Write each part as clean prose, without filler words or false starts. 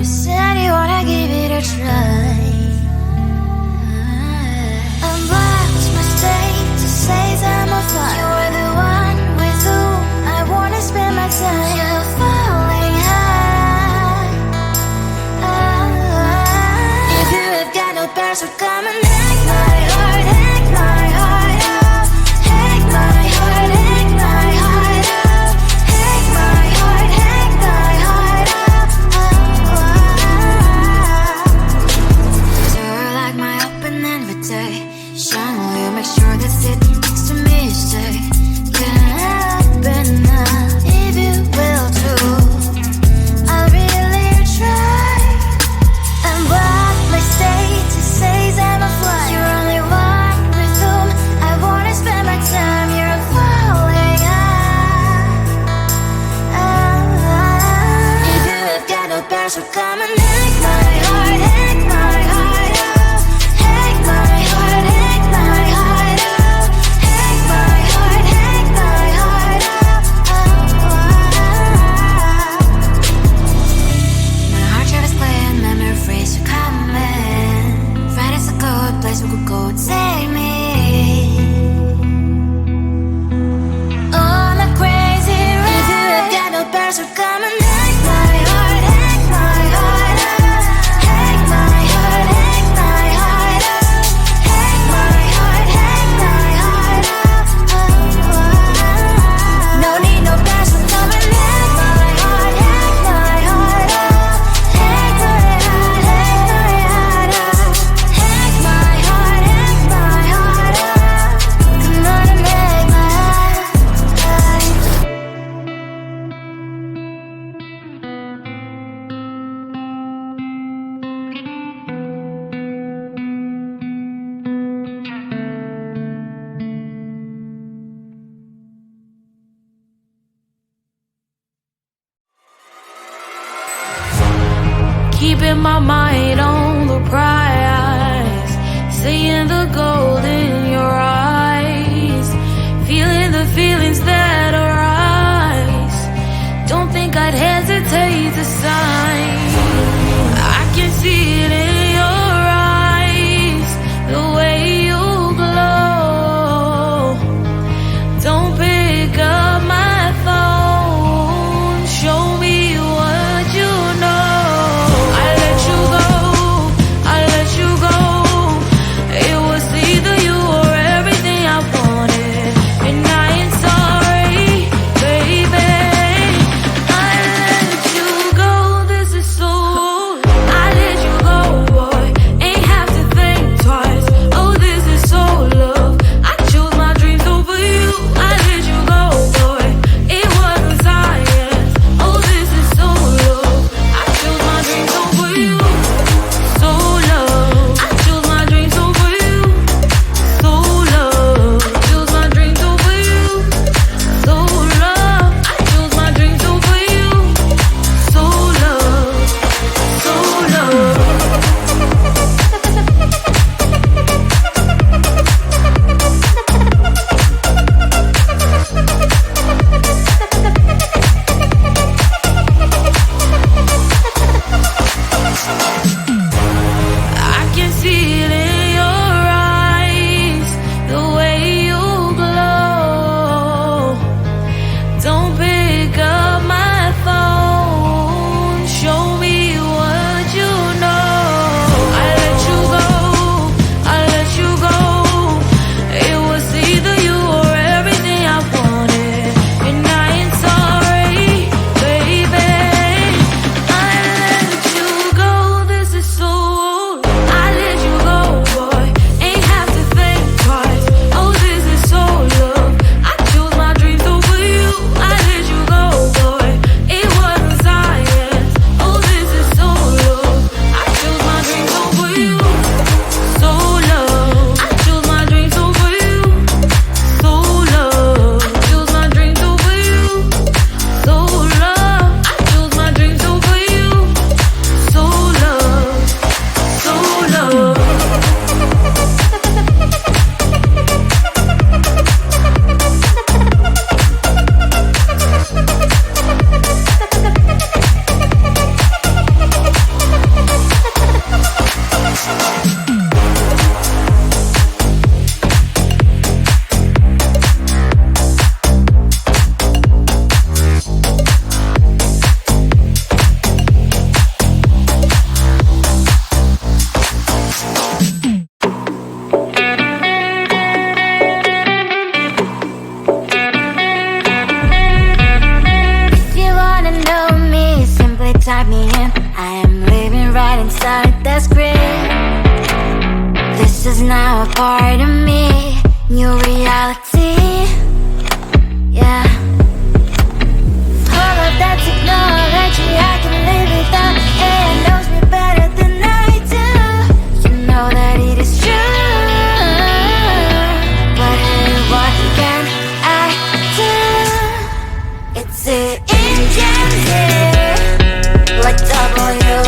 said you wanna give it a try. I'm lost mistake to say I'm a fly. You're the one with whom I wanna spend my time. You're falling high. If you have got no parents, so come and hack my heart, hack my heart out. Hack my heart, hack my heart out. Hack my heart, hack my heart out. You're like my open invitation. Will you make sure that sitting next to me is safe? Can happen now, if you will too. I'll really try. And what mistake to say I'm a fly. You're only one with whom I wanna spend my time. You're falling high. If you have got no parents, so come and hack my heart, hack my heart out. Hack my heart, hack my heart out. Hack my heart, hack my heart out. My heart tries playing memory freeze, so come in. Friday's a good place we could go, take me. On a crazy ride. If you have got no parents, so come and hack my heart, hack my heart out. Hack my heart, hack my heart out. Hack my heart, hack my heart out. No need no parents, so come and hack my heart, hack my heart out. Hack my heart, hack my heart out. Hack my heart, hack my heart out. Come on and make my heart. Keeping my mind on the prize, seeing the gold in your eyes, feeling the feelings that arise. Don't think I'd hesitate to sign. I can see it in your eyes, the way you glow. Don't pick up my phone, show me what you know. I let you go. It was either you or everything I wanted, and I ain't sorry, baby. I let you go this I am living right inside the screen. This is now a part of me, new reality. Yeah. All of that technology I can live without. It knows me better than I do. You know that it is true. But hey, what can I do? It's the engine like WXYZ.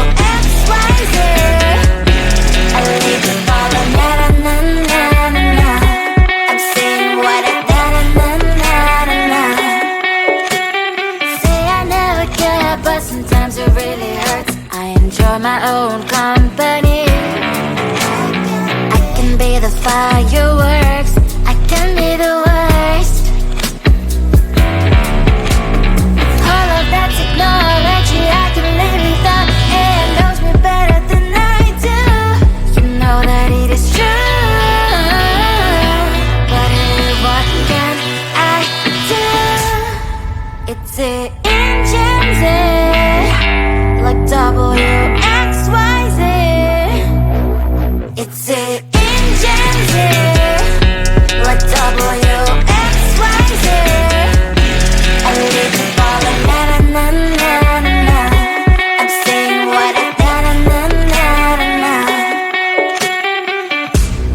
I need to follow na na na na na na. I'm saying what I na na na na na na. Say I never care, but sometimes it really hurts. I enjoy my own company. I can be the fireworks, I can be the worst. All of that technology I can live without. It knows me better than I do. You know that it is true. But hey, what can I do? It's the engines like WXYZ. It's the engines like WXYZ. I need to follow na na na na na na. I'm saying what I na na na na na na.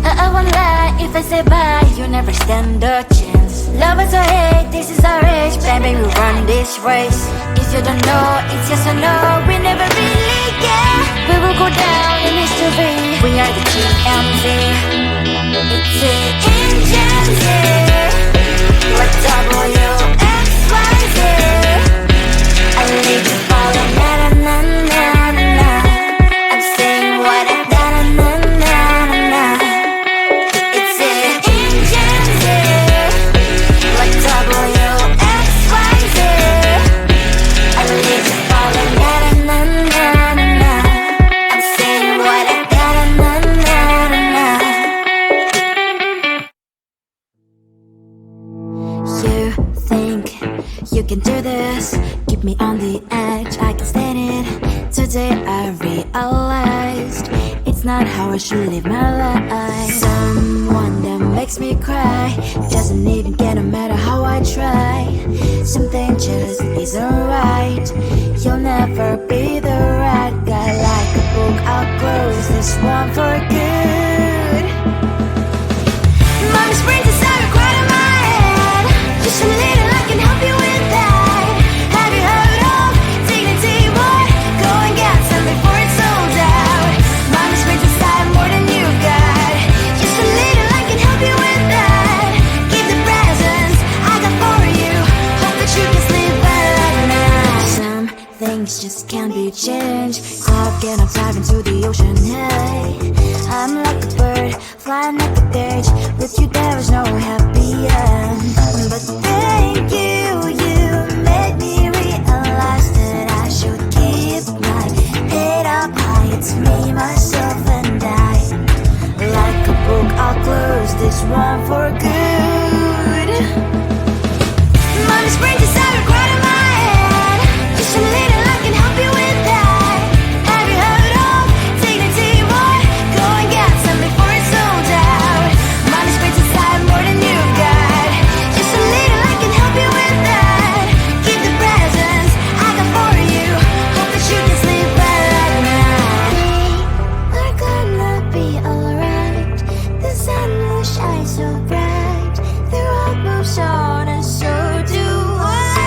I won't lie if I say bye, you never stand a chance. Love us or hate, this is our age, baby, we run this race. If you don't know, it's yes or no, we never really care. We will go down in history, we are the GMZ. It's the engines like WXYZ. I need to follow na na na na na na. I'm saying what I na na na na na na. It's the engines like WXYZ. I need to follow na na na na na. I'm saying what I na na na na na. You think you can do this, keep me on the edge, I can stand it. Today I realized it's not how I should live my life. Someone that makes me cry doesn't even care no matter how I try. Something just isn't right. You'll never be the right guy. Like a book, I'll close this one for good. Mommy's brains inside right in my head. Just a little, I can help you with that. Have you heard of dignity, boy? Go and get some before it's sold out. Mommy's brains inside more than you got. Just a little, I can help you with that. Give the presents I got for you. Hope that you can sleep well at night. Some things just can't be changed. Cloud and I'm diving to the ocean. Hey, I'm like a bird flying like a cage. With you there is no happy end. But thank you, you made me realize that I should keep my head up high. It's me, myself and I. Like a book, I'll close this one for good. Mommy's brains inside right in my head. Just a little, I can help you with that. Have you heard of dignity, boy? Go and get some before it's sold out. Mommy's brains inside more than you got. Just a little, I can help you with that. Give the presents I got for you. Hope that you can sleep well at night. We're gonna be alright. The sun will shine so bright. The road moves on and so do I.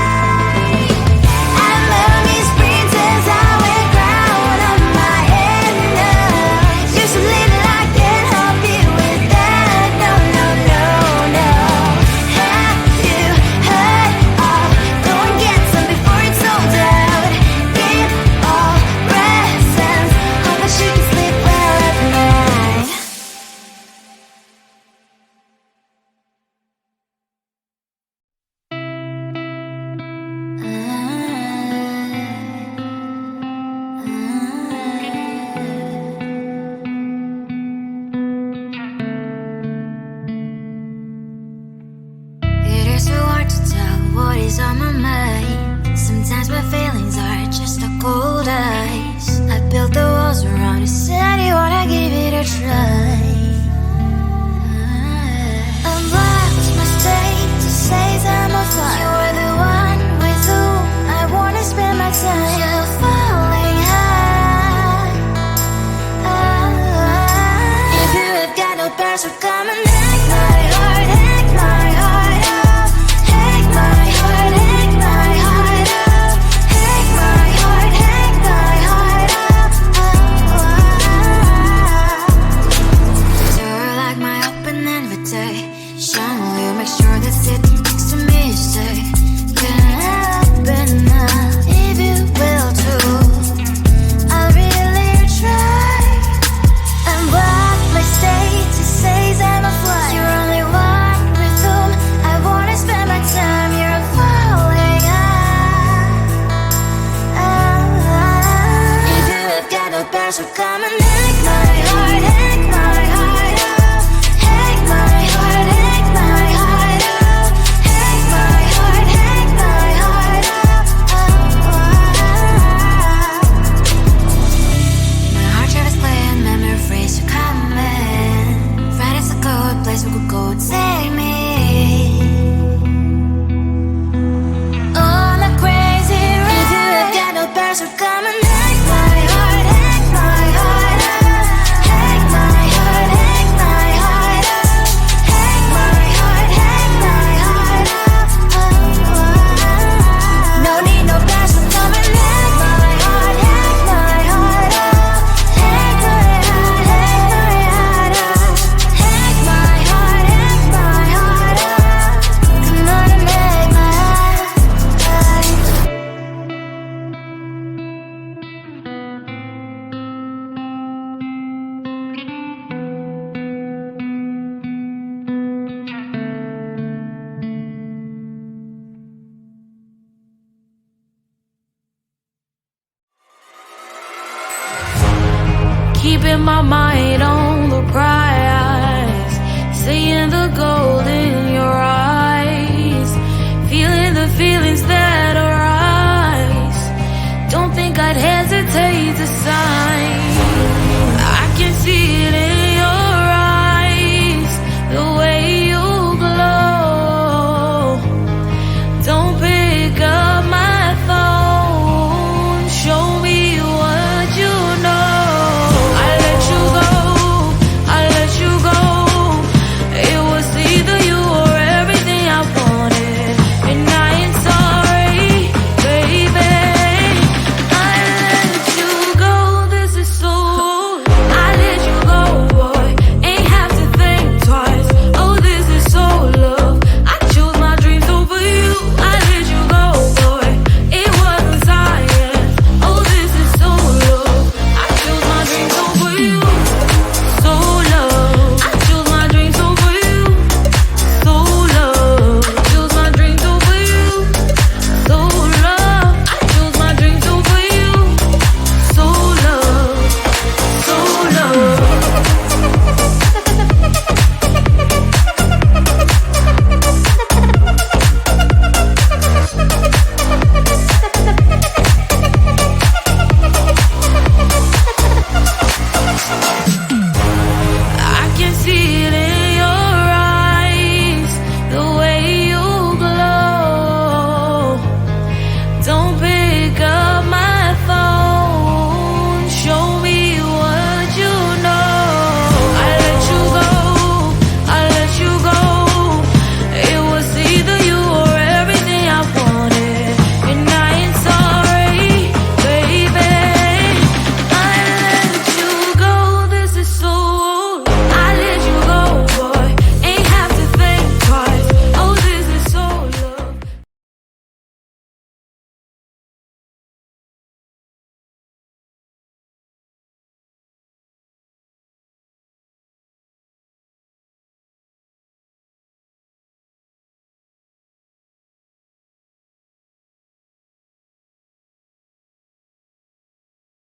built the walls around you. Said you wanna give it a try. Unblocked my state to say I'm a fire. You're the one with whom I wanna spend my time. You're falling high. If you have got no parents, so come and hack my heart, hack my heart out. Hack my heart, hack my heart out. Hack my heart, hack my heart out. You're like my open invitation. Will you make sure that sit next to me stay? Can happen now if you will too. I'll really try. Unblock my state to say I'm a fly. You're only one with whom I wanna spend my time. You're falling high. If you have got no parents, so come and hack my heart, hack my heart out. Hack my heart, hack my heart out. Hack my heart, hack my heart out. My heart drive is playing, memory freeze, you're coming. Friday's a good place we could go, take me. On a crazy ride. If you have got no parents, so come and hack my heart, hack my heart out. Hack my heart, hack my heart out. Hack my heart, hack my heart out. No need no parents, so come and hack my heart, hack my heart out. Hack my heart, hack my heart out. Hack my heart, hack my heart out. Come on and make my heart. Keeping my mind on